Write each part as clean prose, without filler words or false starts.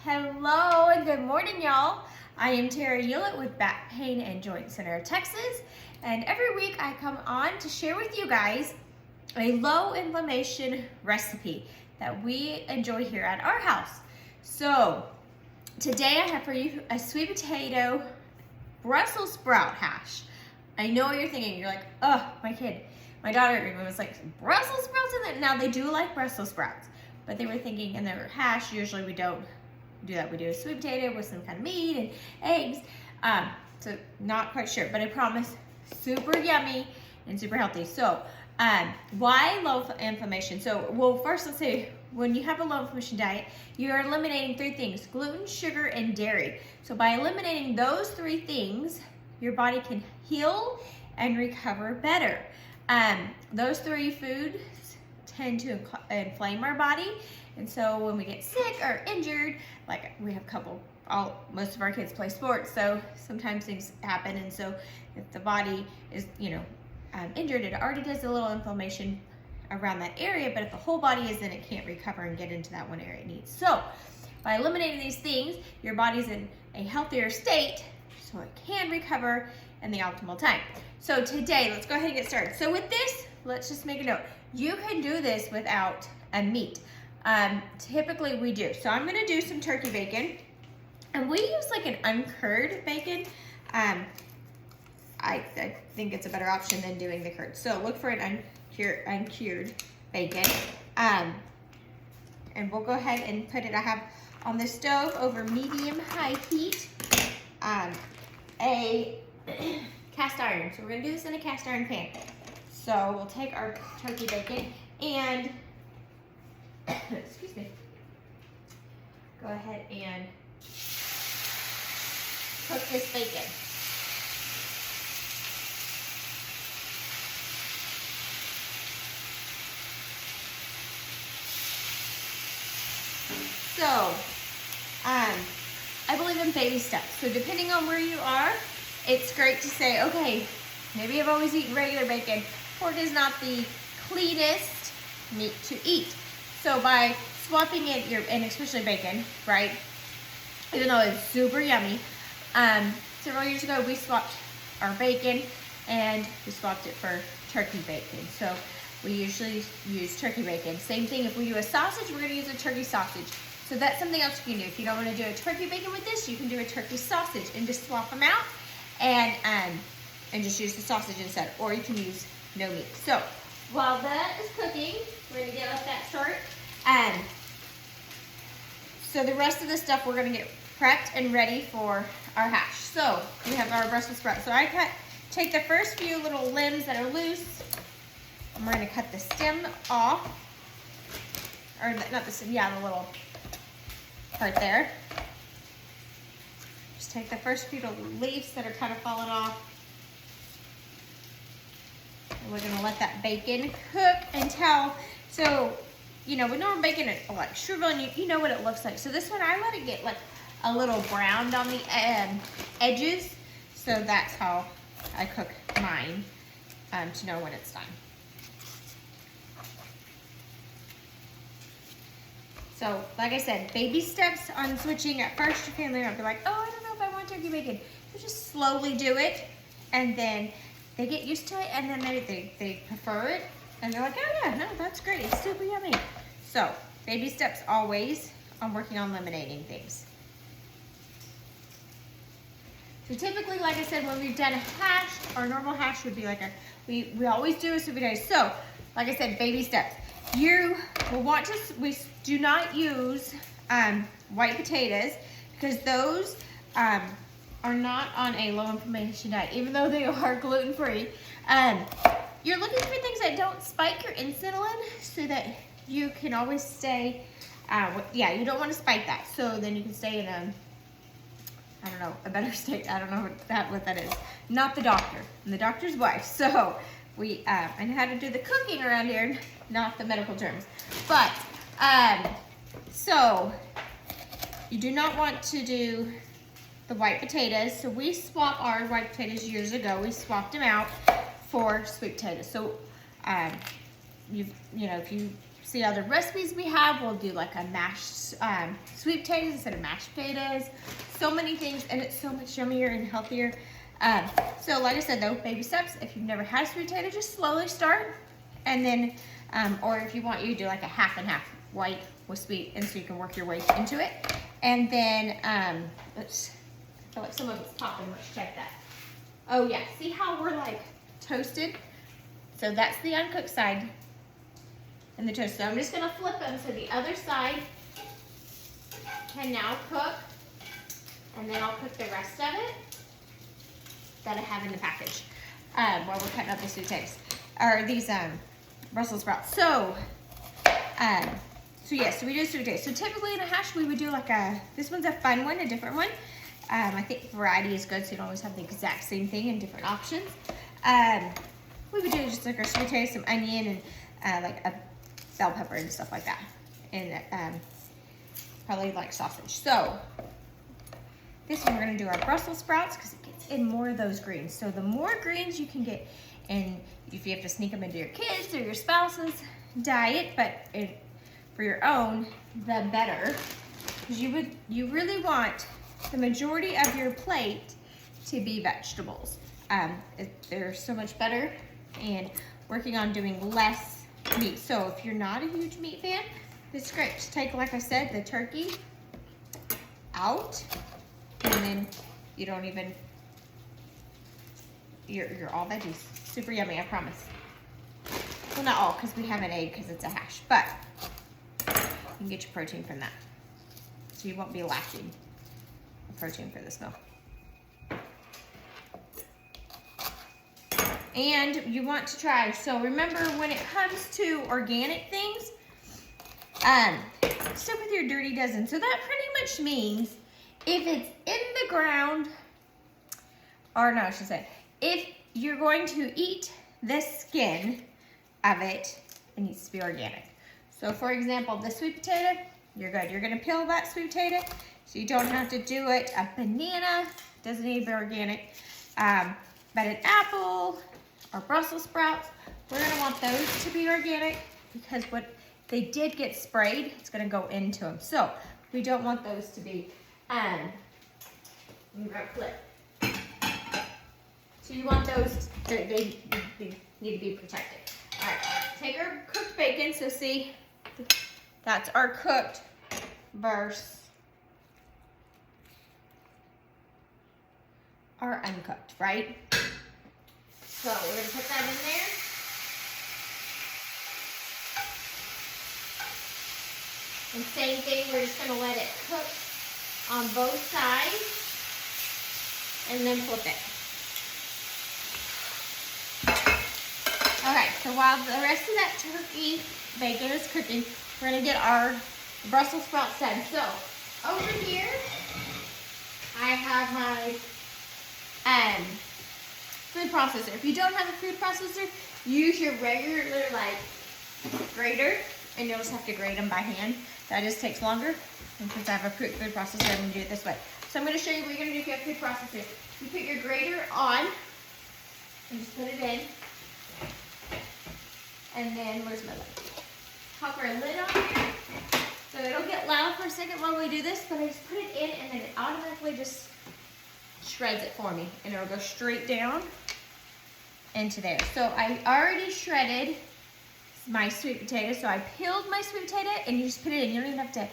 Hello and good morning, y'all. I am Tara Hewlett with Back Pain and Joint Center of Texas, and every week I come on to share with you guys a low inflammation recipe that we enjoy here at our house. So today I have for you a sweet potato Brussels sprout hash. I know what you're thinking. You're like, oh, my daughter was like, Brussels sprouts in that? Now they do like Brussels sprouts, but they were thinking in their hash, usually we don't do that. We do a sweet potato with some kind of meat and eggs. So not quite sure, but I promise super yummy and super healthy. So why low inflammation? So, well, first let's say when you have a low inflammation diet, you're eliminating three things: gluten, sugar, and dairy. So by eliminating those three things, your body can heal and recover better. Those three foods tend to inflame our body. And so when we get sick or injured, like we have most of our kids play sports, so sometimes things happen. And so if the body is, injured, it already does a little inflammation around that area, but if the whole body is, then it can't recover and get into that one area it needs. So by eliminating these things, your body's in a healthier state, so it can recover in the optimal time. So today, let's go ahead and get started. So with this, let's just make a note. You can do this without a meat. Typically we do. So I'm gonna do some turkey bacon, and we use like an uncured bacon. I think it's a better option than doing the curd. So look for an uncured bacon. And we'll go ahead and put it, I have on the stove over medium-high heat, a cast iron. So we're gonna do this in a cast iron pan. So we'll take our turkey bacon and excuse me, go ahead and cook this bacon. So, I believe in baby steps. So depending on where you are, it's great to say, okay, maybe I've always eaten regular bacon. Pork is not the cleanest meat to eat. So by swapping it, and especially bacon, right? Even though it's super yummy, several years ago we swapped our bacon and we swapped it for turkey bacon. So we usually use turkey bacon. Same thing, if we do a sausage, we're gonna use a turkey sausage. So that's something else you can do. If you don't wanna do a turkey bacon with this, you can do a turkey sausage and just swap them out and just use the sausage instead, or you can use no meat. So while that is cooking, we're gonna get off that start. So the rest of the stuff we're gonna get prepped and ready for our hash. So we have our Brussels sprouts. So I take the first few little limbs that are loose, and we're gonna cut the stem off, or not the stem, yeah, the little part there. Just take the first few little leaves that are kind of falling off. And we're gonna let that bacon cook until, so, with normal bacon, it like shrivel, and you know what it looks like. So this one, I let it get like a little browned on the edges. So that's how I cook mine, to know when it's done. So, like I said, baby steps on switching. At first, your family might be like, oh, I don't know if I want turkey bacon. So just slowly do it, and then they get used to it, and then they prefer it, and they're like, oh yeah, no, that's great, it's super yummy. So, baby steps always on working on eliminating things. So typically, like I said, when we've done a hash, our normal hash would be like we always do a sweet potato. So, like I said, baby steps. You will want to, we do not use white potatoes, because those are not on a low inflammation diet, even though they are gluten-free. You're looking for things that don't spike your insulin, so that you can always stay, you don't want to spike that. So then you can stay in a better state. I don't know what that is. Not the doctor. I'm the doctor's wife. So I know how to do the cooking around here, not the medical terms. But, so you do not want to do the white potatoes. So we swapped our white potatoes years ago. We swapped them out for sweet potatoes. So, if you see other recipes we have. We'll do like a mashed sweet potatoes instead of mashed potatoes. So many things, and it's so much yummier and healthier. So like I said though, baby steps. If you've never had a sweet potato, just slowly start. And then, or if you want, you do like a half and half, white with sweet, and so you can work your way into it. And then, oops, I feel like some of it's popping. Let's check that. Oh yeah, see how we're like toasted? So that's the uncooked side and the toast. So I'm just gonna flip them so the other side can now cook, and then I'll cook the rest of it that I have in the package while we're cutting up the sweet potatoes, or these Brussels sprouts. So yeah, so we do sweet potatoes. So typically in a hash we would do like this one's a fun one, a different one. I think variety is good, so you don't always have the exact same thing and different options. We would do just like our sweet potatoes, some onion, and like a bell pepper and stuff like that, and probably like sausage. So this one we're gonna do our Brussels sprouts because it gets in more of those greens. So the more greens you can get, and if you have to sneak them into your kids or your spouse's diet, but for your own, the better, because you really want the majority of your plate to be vegetables. They're so much better, and working on doing less meat. So if you're not a huge meat fan, it's great. Just take, like I said, the turkey out, and then you don't even, you're all veggies. Super yummy, I promise. Well, not all, because we have an egg because it's a hash, but you can get your protein from that. So you won't be lacking protein for this meal. And you want to try, so remember when it comes to organic things, stick with your dirty dozen. So that pretty much means if it's in the ground, or no, I should say, if you're going to eat the skin of it, it needs to be organic. So for example, the sweet potato, you're good. You're gonna peel that sweet potato, so you don't have to do it. A banana doesn't need to be organic, but an apple or Brussels sprouts, we're gonna want those to be organic because what they did get sprayed, it's gonna go into them. So we don't want those to be, flip. So you want those, they need to be protected. All right, take our cooked bacon. So see, that's our cooked versus our uncooked, right? So we're gonna put that in there. And same thing, we're just gonna let it cook on both sides and then flip it. Okay, so while the rest of that turkey bacon is cooking, we're gonna get our Brussels sprouts done. So over here, I have my food processor. If you don't have a food processor, use your regular like grater, and you'll just have to grate them by hand. That just takes longer. And since I have a food processor, I'm gonna do it this way. So I'm gonna show you what you're gonna do if you have a food processor. You put your grater on, and just put it in. And then, where's my lid? Pop our lid on here. So it'll get loud for a second while we do this, but I just put it in and then it automatically just shreds it for me. And it'll go straight down into there. So I already shredded my sweet potato. So I peeled my sweet potato and you just put it in. You don't even have to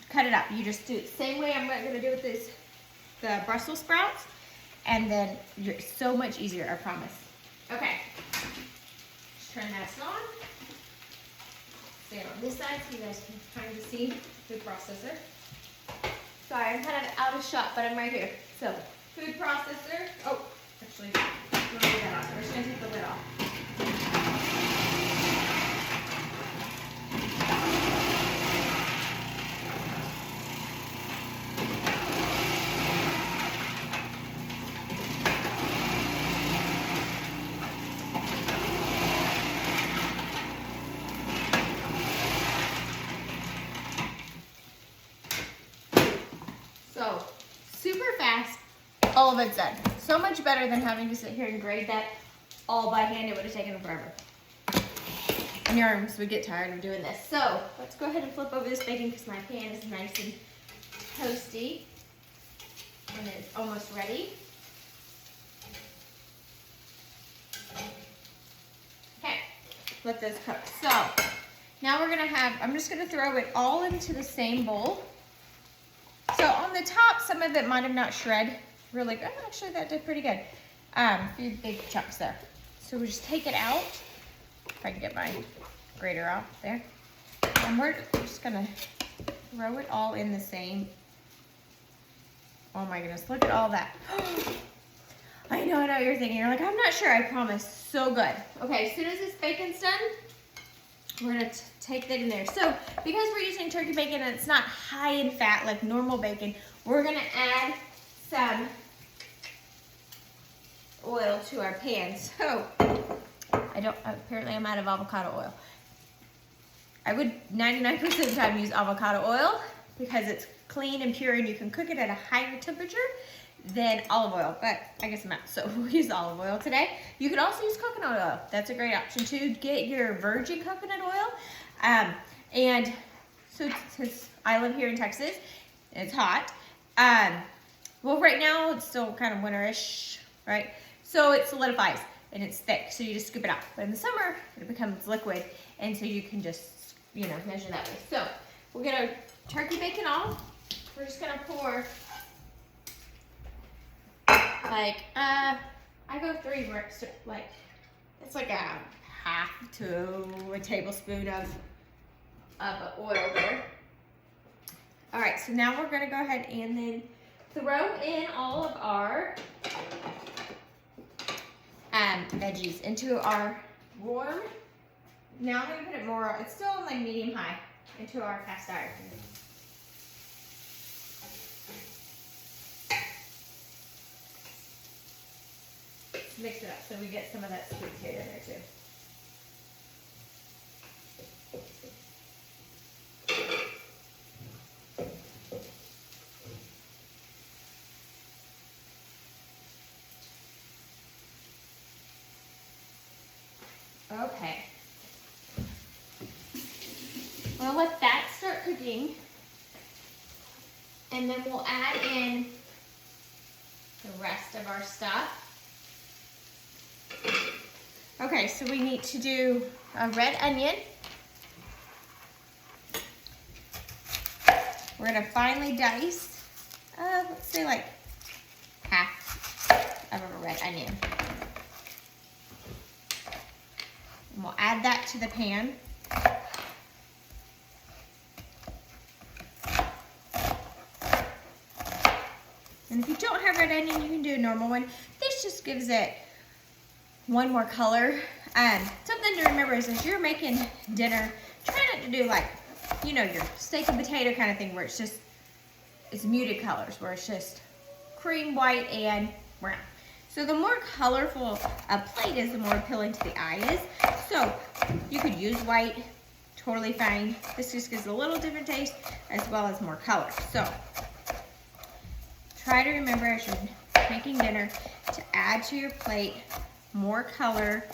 cut it up. You just do it the same way I'm gonna do with the Brussels sprouts. And then you're so much easier, I promise. Okay. Turn that on. Stand on this side so you guys can kind of see the food processor. Sorry, I'm kind of out of shot, but I'm right here. So, food processor. Oh, actually, we're gonna do that off. We're just gonna take the lid off. So, super fast, all of it's done. So much better than having to sit here and grate that all by hand. It would have taken forever. and your arms would get tired of doing this. So let's go ahead and flip over this bacon because my pan is nice and toasty and it's almost ready. Okay, let this cook. So now we're gonna have, I'm just gonna throw it all into the same bowl. So on the top, some of it might have not shred really good. Actually, that did pretty good. A few big chunks there. So we just take it out. If I can get my grater out there. And we're just gonna throw it all in the same. Oh my goodness, look at all that. I know what you're thinking. You're like, I'm not sure, I promise. So good. Okay, as soon as this bacon's done, we're gonna take that in there. So because we're using turkey bacon and it's not high in fat like normal bacon, we're gonna add some oil to our pan. So apparently I'm out of avocado oil. I would 99% of the time use avocado oil because it's clean and pure and you can cook it at a higher temperature than olive oil, but I guess I'm out, so we'll use olive oil today. You could also use coconut oil. That's a great option too. Get your virgin coconut oil. And so since I live here in Texas, and it's hot, well right now it's still kind of winterish, right? So it solidifies and it's thick, so you just scoop it out. But in the summer, it becomes liquid, and so you can just, you know, measure that way. So we'll get our turkey bacon off. We're just gonna pour, like, I go 3, like, it's like a half to a tablespoon of oil there. All right, so now we're gonna go ahead and then throw in all of our veggies into our warm. Now I'm gonna put it more, it's still on like medium high, into our cast iron. Mix it up so we get some of that sweet potato in there too. Okay. We'll let that start cooking, and then we'll add in the rest of our stuff. Okay, so we need to do a red onion. We're gonna finely dice, let's say like half of a red onion. And we'll add that to the pan. And if you don't have red onion, you can do a normal one. This just gives it one more color. Something to remember is as you're making dinner, try not to do like, you know, your steak and potato kind of thing where it's muted colors, where it's just cream, white, and brown. So the more colorful a plate is, the more appealing to the eye is. So you could use white, totally fine. This just gives a little different taste as well as more color. So try to remember as you're making dinner to add to your plate more color.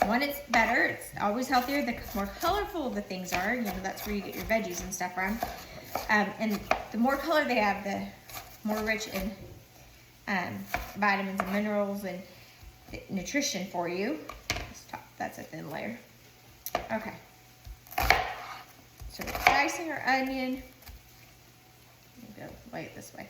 One, it's better. It's always healthier the more colorful the things are. You know, that's where you get your veggies and stuff from. And the more color they have, the more rich in vitamins and minerals and nutrition for you. That's a thin layer. Okay. So we're dicing our onion. Go lay it this way.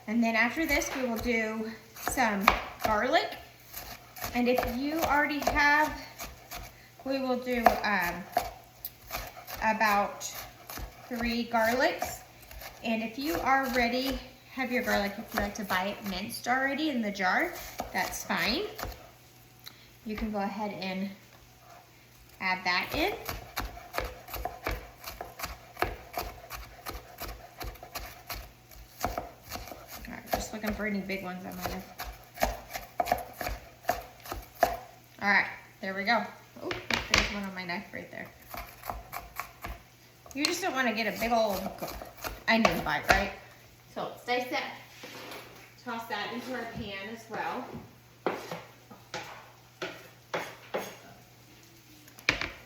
And then after this, we will do some garlic. And if you already have, we will do about 3 garlics. And if you already have your garlic, if you like to buy it minced already in the jar, that's fine. You can go ahead and add that in. Looking for any big ones I might have. All right, there we go. Oh, there's one on my knife right there. You just don't want to get a big old onion bite, right? So let's dice that, toss that into our pan as well.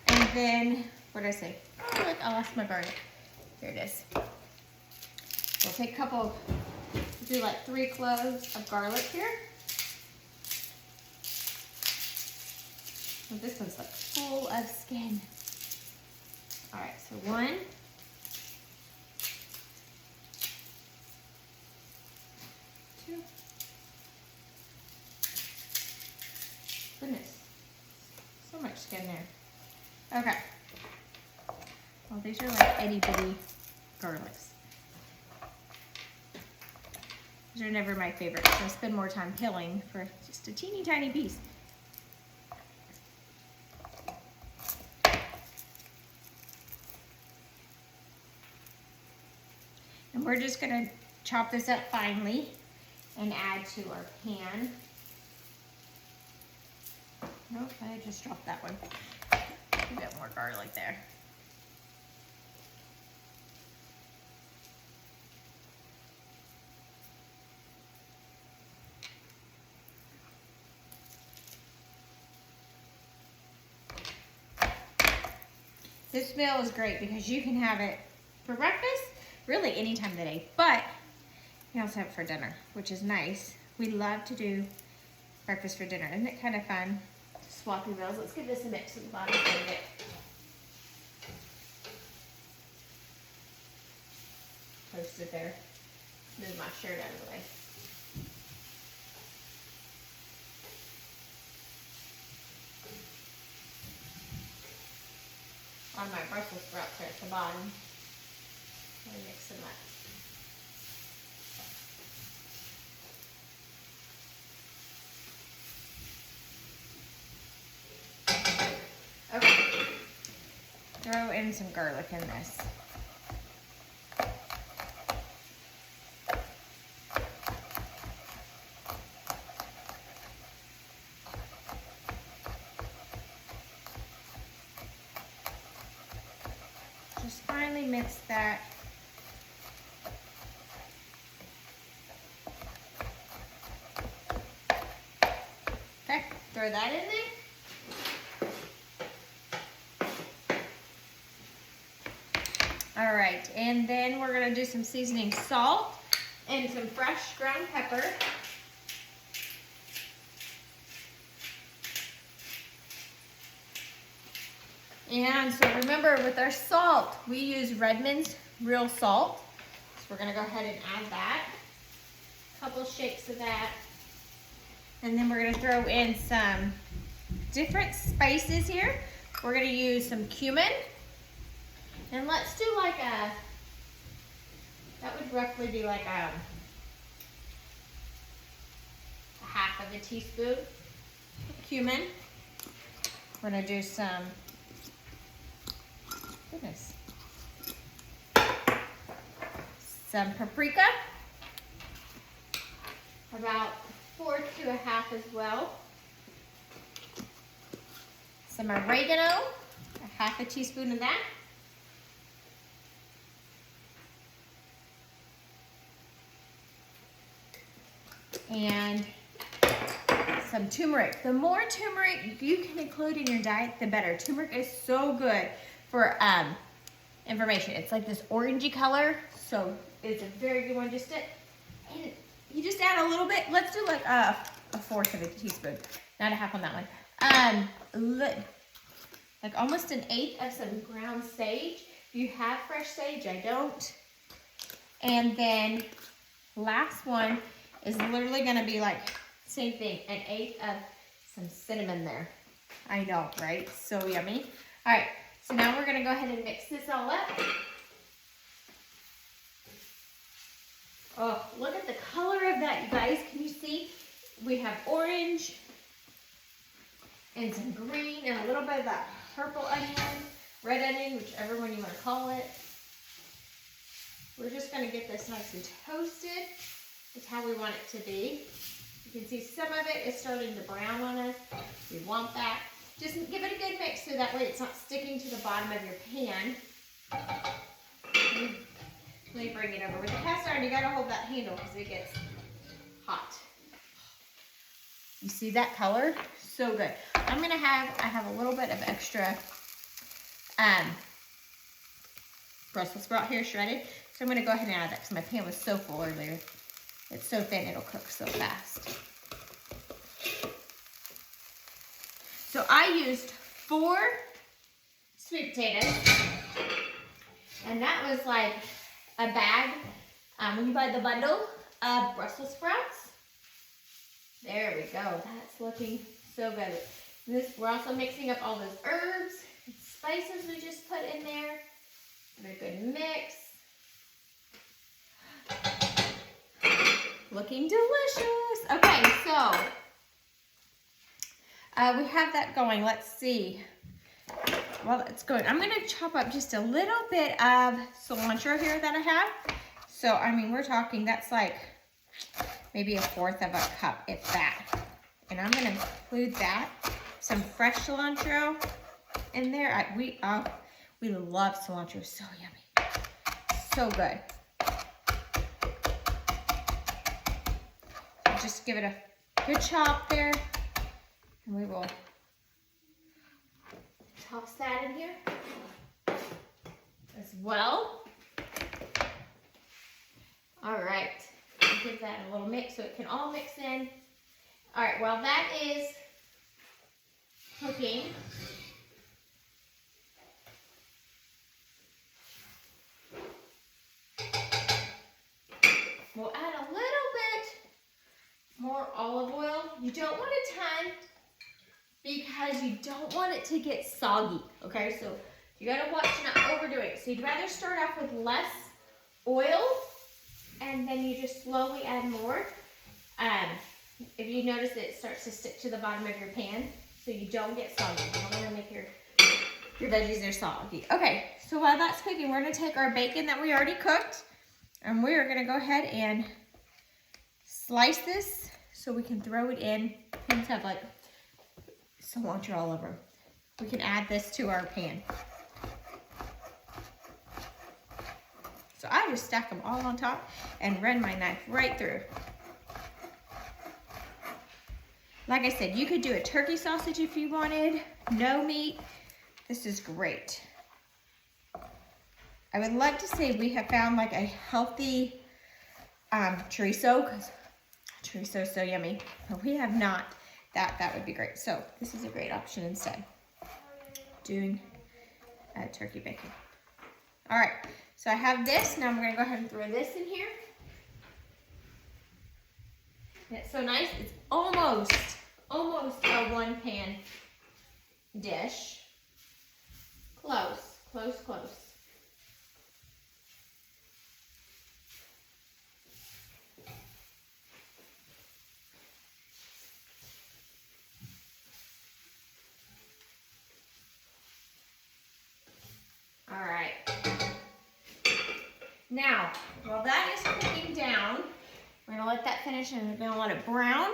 And then, what did I say? Oh, look, I lost my garlic. Here it is. We'll take a couple, do like 3 cloves of garlic here. Well, this one's like full of skin. All right, so 1. 2. Goodness, so much skin there. Okay. Well, these are like itty bitty garlics. These are never my favorite. So I spend more time peeling for just a teeny tiny piece. And we're just gonna chop this up finely and add to our pan. Nope, I just dropped that one. A bit more garlic there. This meal is great because you can have it for breakfast, really any time of the day, but you also have it for dinner, which is nice. We love to do breakfast for dinner. Isn't it kind of fun? Swappy meals. Let's give this a mix at the bottom so we get toasted there. Move my shirt out of the way. On my Brussels sprouts are at the bottom. Let me mix them up. Okay. Throw in some garlic in this. Just finely mix that. Okay, throw that in there. All right, and then we're gonna do some seasoning salt and some fresh ground pepper. And so remember, with our salt, we use Redmond's real salt. So we're gonna go ahead and add that. A couple shakes of that. And then we're gonna throw in some different spices here. We're gonna use some cumin. And let's do like that would roughly be like a half of a teaspoon of cumin. We're gonna do some, goodness, some paprika, about 4 to 1/2 as well. Some oregano, 1/2 teaspoon of that. And some turmeric. The more turmeric you can include in your diet, the better. Turmeric is so good for inflammation. It's like this orangey color, so it's a very good one. And you just add a little bit. Let's do like a 1/4 of a teaspoon, not a half on that one. Like almost 1/8 of some ground sage. If you have fresh sage, I don't. And then last one is literally gonna be like, same thing, 1/8 of some cinnamon there. I know, right? So yummy. All right, so now we're gonna go ahead and mix this all up. Oh, look at the color of that, you guys. Can you see? We have orange and some green and a little bit of that purple onion, red onion, whichever one you wanna call it. We're just gonna get this nice and toasted. It's how we want it to be. You can see some of it is starting to brown on us. We want that. Just give it a good mix so that way it's not sticking to the bottom of your pan. Let me bring it over. With the cast iron, you gotta hold that handle because it gets hot. You see that color? So good. I have a little bit of extra Brussels sprout here shredded. So I'm gonna go ahead and add that because my pan was so full earlier. It's so thin, it'll cook so fast. So I used 4 sweet potatoes, and that was like a bag when you buy the bundle of Brussels sprouts. There we go. That's looking so good. We're also mixing up all those herbs and spices we just put in there. And a good mix. Looking delicious. Okay, so we have that going. Let's see. Well, it's going. I'm going to chop up just a little bit of cilantro here that I have. So, I mean, we're talking, that's like maybe 1/4 of a cup, if that. And I'm going to include that. Some fresh cilantro in there. We love cilantro. So yummy. So good. Just give it a good chop there. And we will toss that in here as well. All right. Give that a little mix so it can all mix in. All right, while that is cooking, we'll add a little bit more olive oil. You don't want a ton because you don't want it to get soggy, okay? So you gotta watch not overdo it. So you'd rather start off with less oil and then you just slowly add more. If you notice it starts to stick to the bottom of your pan, so you don't get soggy. You don't wanna make your veggies are soggy. Okay, so while that's cooking, we're gonna take our bacon that we already cooked and we're gonna go ahead and slice this so we can throw it in. Pans have like cilantro all over. We can add this to our pan. So I just stack them all on top and run my knife right through. Like I said, you could do a turkey sausage if you wanted, no meat. This is great. I would love to say we have found like a healthy chorizo, because chorizo is so yummy, but we have not. That would be great. So this is a great option instead. Doing turkey bacon. All right, so I have this. Now I'm gonna go ahead and throw this in here. And it's so nice. It's almost a 1-pan dish. Close. All right. Now, while that is cooking down, we're gonna let that finish and we're gonna let it brown.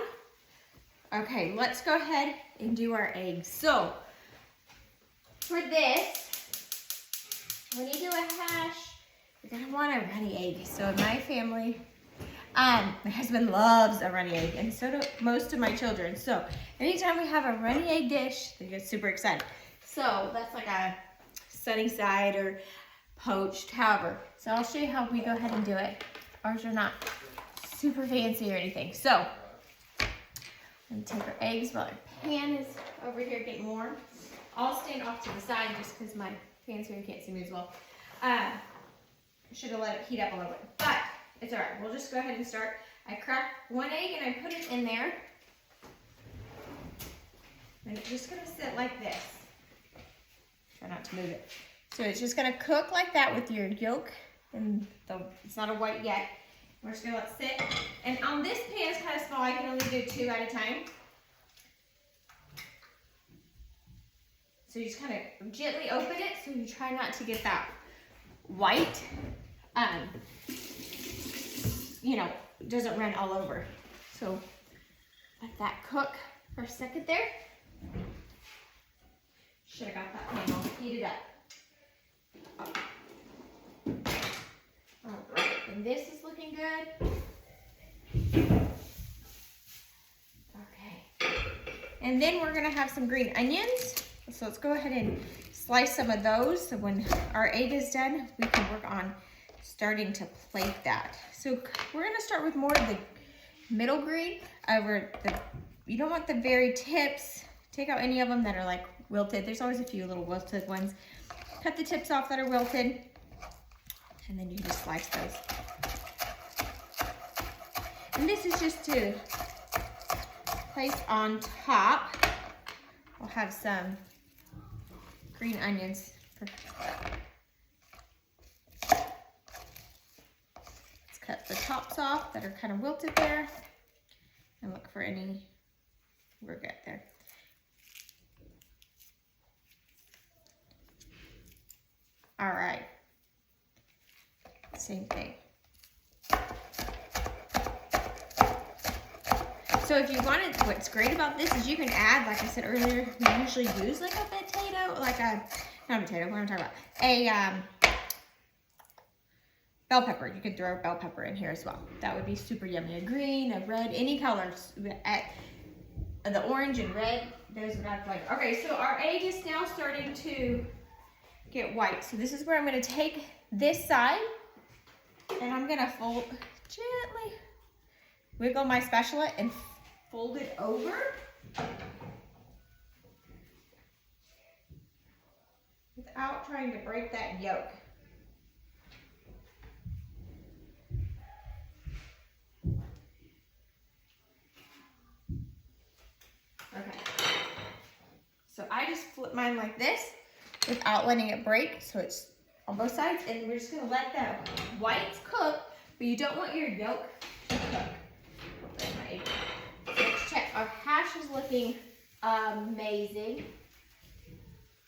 Okay, let's go ahead and do our eggs. So, for this, when you do a hash, you're gonna want a runny egg. So in my family, my husband loves a runny egg, and so do most of my children. So anytime we have a runny egg dish, they get super excited. So that's like a sunny side or poached, however. So I'll show you how we go ahead and do it. Ours are not super fancy or anything. So I'm gonna take our eggs while our pan is over here getting warm. I'll stand off to the side just because my pan's here, you can't see me as well. Should have let it heat up a little bit, but it's all right. We'll just go ahead and start. I cracked 1 egg and I put it in there. And it's just gonna sit like this. Try not to move it. So it's just gonna cook like that with your yolk, and it's not a white yet. We're just gonna let it sit. And on this pan, it's kind of small. I can only do 2 at a time. So you just kind of gently open it so you try not to get that white, doesn't run all over. So let that cook for a second there. Should have got that pan all heated up. All And this is looking good. Okay. And then we're gonna have some green onions. So let's go ahead and slice some of those. So when our egg is done, we can work on starting to plate that. So we're gonna start with more of the middle green over the, you don't want the very tips. Take out any of them that are like wilted. There's always a few little wilted ones. Cut the tips off that are wilted. And then you just slice those. And this is just to place on top. We'll have some green onions. Let's cut the tops off that are kind of wilted there. And look for any, we're good there. All right. Same thing. So if you wanted, what's great about this is you can add, like I said earlier, we usually use like a potato, like a, not a potato, what am I talking about? A bell pepper. You could throw a bell pepper in here as well. That would be super yummy. A green, a red, any colors. The orange and red, those would add flavor. Okay, so our egg is now starting to get white. So this is where I'm going to take this side and I'm going to fold gently, wiggle my spatula and fold it over. Without trying to break that yolk. Okay. So I just flip mine like this without letting it break, so it's on both sides, and we're just gonna let that whites cook, but you don't want your yolk to cook. Let's check. Our hash is looking amazing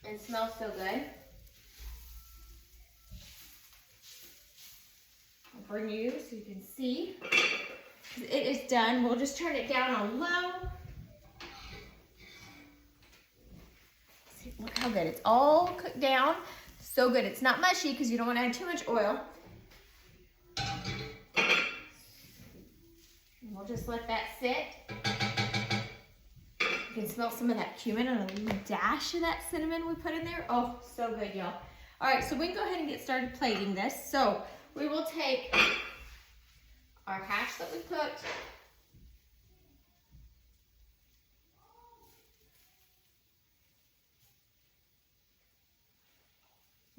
and smells so good. I'll bring you so you can see. It is done. We'll just turn it down on low. See, look how good. It's all cooked down. So good. It's not mushy because you don't want to add too much oil. And we'll just let that sit. You can smell some of that cumin and a little dash of that cinnamon we put in there. Oh, so good, y'all. All right, so we can go ahead and get started plating this. So we will take our hash that we cooked.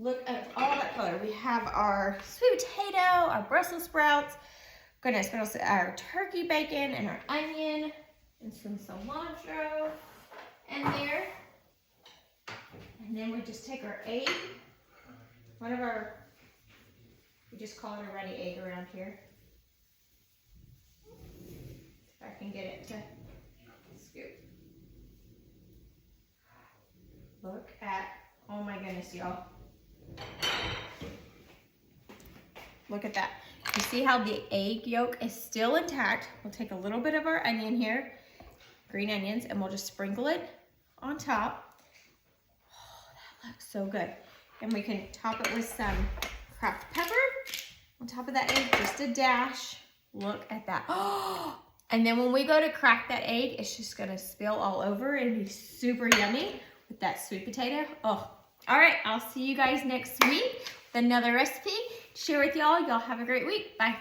Look at all that color. We have our sweet potato, our Brussels sprouts. Goodness, what else? Our turkey bacon and our onion and some cilantro in there. And then we just take our egg. One of our, we just call it a ready egg around here. If I can get it to scoop. Look at, oh my goodness, y'all. Look at that. You see how the egg yolk is still intact? We'll take a little bit of our onion here, green onions, and we'll just sprinkle it on top. Oh, that looks so good. And we can top it with some cracked pepper on top of that egg, just a dash. Look at that. Oh, and then when we go to crack that egg, it's just gonna spill all over and be super yummy with that sweet potato. Oh, all right, I'll see you guys next week with another recipe to share with y'all. Y'all have a great week. Bye.